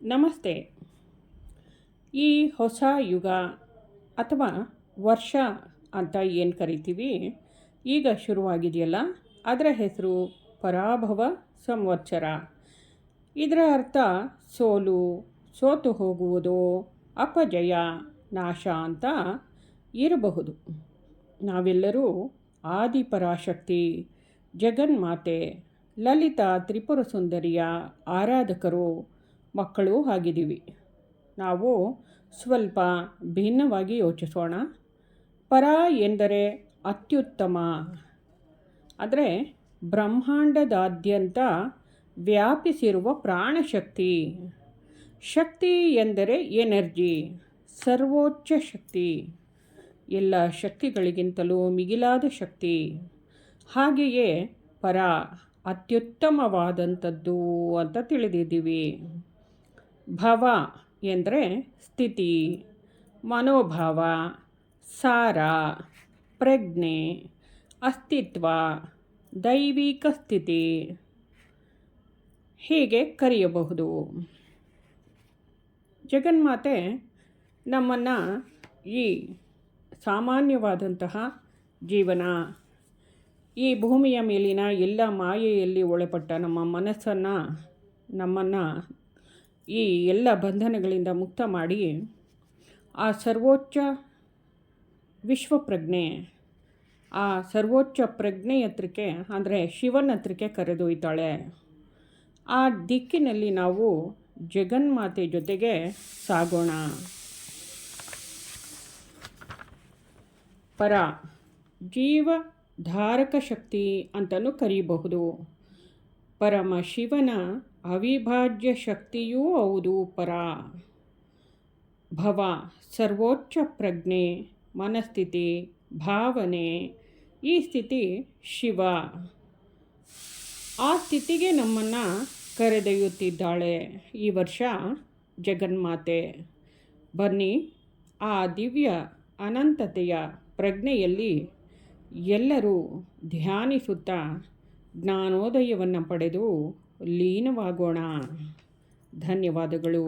ನಮಸ್ತೆ. ಈ ಹೊಸ ಯುಗ ಅಥವಾ ವರ್ಷ ಅಂತ ಏನು ಕರಿತೀವಿ, ಈಗ ಶುರುವಾಗಿದೆಯಲ್ಲ, ಅದರ ಹೆಸರು ಪರಾಭವ ಸಂವತ್ಸರ. ಇದರ ಅರ್ಥ ಸೋಲು, ಸೋತು ಹೋಗುವುದು, ಅಪಜಯ, ನಾಶ ಅಂತ ಇರಬಹುದು. ನಾವೆಲ್ಲರೂ ಆದಿಪರಾಶಕ್ತಿ ಜಗನ್ಮಾತೆ ಲಲಿತಾ ತ್ರಿಪುರ ಸುಂದರಿಯ ಆರಾಧಕರು, ಮಕ್ಕಳು ಆಗಿದ್ದೀವಿ. ನಾವು ಸ್ವಲ್ಪ ಭಿನ್ನವಾಗಿ ಯೋಚಿಸೋಣ. ಪರ ಎಂದರೆ ಅತ್ಯುತ್ತಮ, ಅಂದರೆ ಬ್ರಹ್ಮಾಂಡದಾದ್ಯಂತ ವ್ಯಾಪಿಸಿರುವ ಪ್ರಾಣಶಕ್ತಿ. ಶಕ್ತಿ ಎಂದರೆ ಎನರ್ಜಿ, ಸರ್ವೋಚ್ಚ ಶಕ್ತಿ, ಎಲ್ಲ ಶಕ್ತಿಗಳಿಗಿಂತಲೂ ಮಿಗಿಲಾದ ಶಕ್ತಿ. ಹಾಗೆಯೇ ಪರ ಅತ್ಯುತ್ತಮವಾದಂಥದ್ದು ಅಂತ ತಿಳಿದಿದ್ದೀವಿ. ಭವ ಎಂದರೆ ಸ್ಥಿತಿ, ಮನೋಭಾವ, ಸಾರ, ಪ್ರಜ್ಞೆ, ಅಸ್ತಿತ್ವ, ದೈವಿಕ ಸ್ಥಿತಿ ಹೀಗೆ ಕರೆಯಬಹುದು. ಜಗನ್ಮಾತೆ ನಮ್ಮನ್ನು ಈ ಸಾಮಾನ್ಯವಾದಂತಹ ಜೀವನ, ಈ ಭೂಮಿಯ ಮೇಲಿನ ಎಲ್ಲ ಮಾಯೆಯಲ್ಲಿ ಒಳಪಟ್ಟ ನಮ್ಮ ಮನಸ್ಸನ್ನು, ನಮ್ಮನ್ನು ಈ ಎಲ್ಲ ಬಂಧನಗಳಿಂದ ಮುಕ್ತ ಮಾಡಿ ಆ ಸರ್ವೋಚ್ಚ ವಿಶ್ವಪ್ರಜ್ಞೆ, ಆ ಸರ್ವೋಚ್ಚ ಪ್ರಜ್ಞೆ ಹತ್ರಕ್ಕೆ, ಅಂದರೆ ಶಿವನ ಹತ್ರಕ್ಕೆ ಕರೆದೊಯ್ತಾಳೆ. ಆ ದಿಕ್ಕಿನಲ್ಲಿ ನಾವು ಜಗನ್ಮಾತೆ ಜೊತೆಗೆ ಸಾಗೋಣ. ಪರ ಜೀವಧಾರಕ ಶಕ್ತಿ ಅಂತಲೂ ಕರೀಬಹುದು. ಪರಮ ಶಿವನ ಅವಿಭಾಜ್ಯ ಶಕ್ತಿಯೂ ಹೌದು ಪರ. ಭವ ಸರ್ವೋಚ್ಚ ಪ್ರಜ್ಞೆ, ಮನಸ್ಥಿತಿ, ಭಾವನೆ, ಈ ಸ್ಥಿತಿ ಶಿವ. ಆ ಸ್ಥಿತಿಗೆ ನಮ್ಮನ್ನು ಕರೆದೊಯ್ಯುತ್ತಿದ್ದಾಳೆ ಈ ವರ್ಷ ಜಗನ್ಮಾತೆ. ಬನ್ನಿ, ಆ ದಿವ್ಯ ಅನಂತತೆಯ ಪ್ರಜ್ಞೆಯಲ್ಲಿ ಎಲ್ಲರೂ ಧ್ಯಾನಿಸುತ್ತಾ ಜ್ಞಾನೋದಯವನ್ನು ಪಡೆದು ಲೀನವಾಗೋಣ. ಧನ್ಯವಾದಗಳು.